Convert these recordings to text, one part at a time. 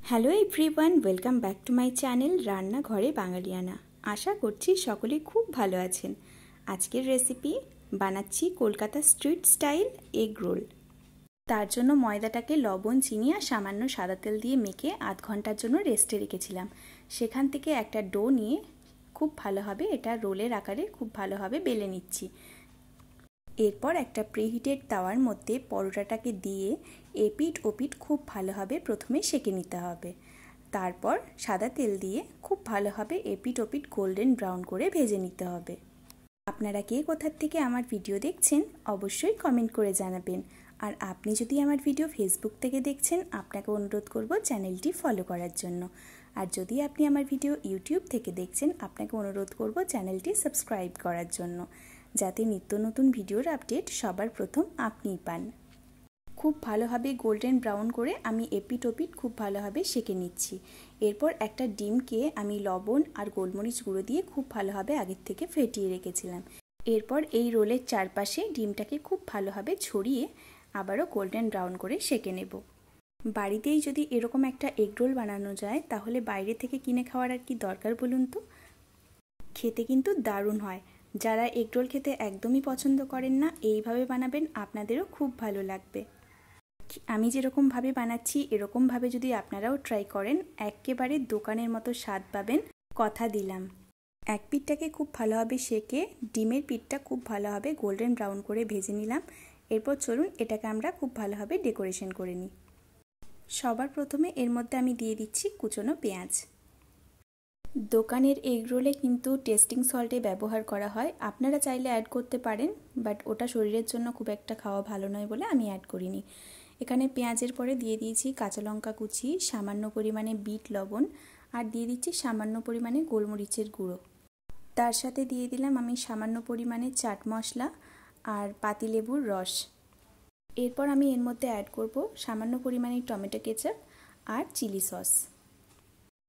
Hello everyone, welcome back to my channel রান্নাঘরে বাঙালিয়ানা। আশা করছি সকলে খুব ভালো আছেন। আজকের রেসিপি বানাচ্ছি Kolkata street style egg roll. তার জন্য ময়দাটাকে লবণ, চিনি আর সামান্য সাদা তেল দিয়ে মেখে আধ ঘন্টার জন্য রেস্টে রেখেছিলাম। সেখান থেকে একটা ডো নিয়ে খুব ভালোভাবে এটা রোলের আকারে খুব ভালোভাবে বেলে নিচ্ছি। এরপর একটা প্রিহিটেড তাওয়ার মধ্যে পরোটাটাকে দিয়ে এপিট ওপিট খুব ভালোভাবে প্রথমে সেঁকে নিতে হবে। তারপর সাদা তেল দিয়ে খুব ভালোভাবে এপিট ওপিট গোল্ডেন ব্রাউন করে ভেজে নিতে হবে। আপনারা কে কোথার থেকে আমার ভিডিও দেখছেন অবশ্যই কমেন্ট করে জানাবেন। আর আপনি যদি আমার ভিডিও ফেসবুক থেকে দেখছেন, আপনাকে অনুরোধ করব চ্যানেলটি ফলো করার জন্য। আর যদি আপনি আমার ভিডিও ইউটিউব থেকে দেখছেন, আপনাকে অনুরোধ করব চ্যানেলটি সাবস্ক্রাইব করার জন্য, যাতে নিত্য নতুন ভিডিওর আপডেট সবার প্রথম আপনিই পান। খুব ভালোভাবে গোল্ডেন ব্রাউন করে আমি এপিট ওপিট খুব ভালোভাবে সেঁকে নিচ্ছি। এরপর একটা ডিমকে আমি লবণ আর গোলমরিচ গুঁড়ো দিয়ে খুব ভালোভাবে আগের থেকে ফেটিয়ে রেখেছিলাম। এরপর এই রোলের চারপাশে ডিমটাকে খুব ভালোভাবে ছড়িয়ে আবারও গোল্ডেন ব্রাউন করে সেঁকে নেব। বাড়িতেই যদি এরকম একটা এগ রোল বানানো যায়, তাহলে বাইরে থেকে কিনে খাওয়ার আর কি দরকার বলুন তো। খেতে কিন্তু দারুণ হয়। যারা এগ রোল খেতে একদমই পছন্দ করেন না, এইভাবে বানাবেন, আপনাদেরও খুব ভালো লাগবে। আমি যেরকমভাবে বানাচ্ছি এরকমভাবে যদি আপনারাও ট্রাই করেন, একেবারে দোকানের মতো স্বাদ পাবেন, কথা দিলাম। এক পিঠটাকে খুব ভালোভাবে সেঁকে ডিমের পিঠটা খুব ভালোভাবে গোল্ডেন ব্রাউন করে ভেজে নিলাম। এরপর চলুন এটাকে আমরা খুব ভালোভাবে ডেকোরেশন করে নিই। সবার প্রথমে এর মধ্যে আমি দিয়ে দিচ্ছি কুচনো পেঁয়াজ। দোকানের এগ রোলে কিন্তু টেস্টিং সল্টে ব্যবহার করা হয়, আপনারা চাইলে অ্যাড করতে পারেন, বাট ওটা শরীরের জন্য খুব একটা খাওয়া ভালো নয় বলে আমি অ্যাড করিনি। এখানে পেঁয়াজের পরে দিয়ে দিয়েছি কাঁচা লঙ্কা কুচি, সামান্য পরিমাণে বিট লবণ, আর দিয়ে দিচ্ছি সামান্য পরিমাণে গোলমরিচের গুঁড়ো। তার সাথে দিয়ে দিলাম আমি সামান্য পরিমাণে চাট মশলা আর পাতিলেবুর রস। এরপর আমি এর মধ্যে অ্যাড করব সামান্য পরিমাণে টমেটো কেচাপ আর চিলি সস।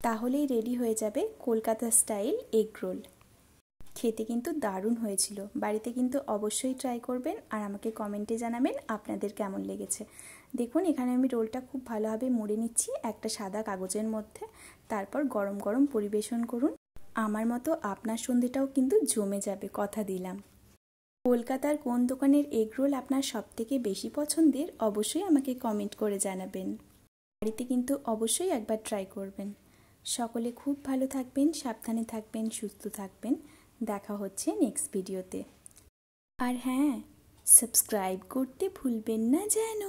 তাহলেই রেডি হয়ে যাবে কলকাতা স্টাইল এগ রোল। খেতে কিন্তু দারুণ হয়েছিল। বাড়িতে কিন্তু অবশ্যই ট্রাই করবেন আর আমাকে কমেন্টে জানাবেন আপনাদের কেমন লেগেছে। দেখুন এখানে আমি রোলটা খুব ভালোভাবে মুড়ে নিচ্ছি একটা সাদা কাগজের মধ্যে। তারপর গরম গরম পরিবেশন করুন। আমার মতো আপনার সন্ধ্যেটাও কিন্তু জমে যাবে, কথা দিলাম। কলকাতার কোন দোকানের এগ রোল আপনার সবথেকে বেশি পছন্দের অবশ্যই আমাকে কমেন্ট করে জানাবেন। বাড়িতে কিন্তু অবশ্যই একবার ট্রাই করবেন। সকলে খুব ভালো থাকবেন, সাবধানে থাকবেন, সুস্থ থাকবেন। দেখা হচ্ছে নেক্সট ভিডিওতে। আর হ্যাঁ, সাবস্ক্রাইব করতে ভুলবেন না যেন।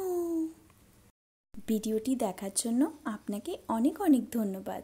ভিডিওটি দেখার জন্য আপনাকে অনেক অনেক ধন্যবাদ।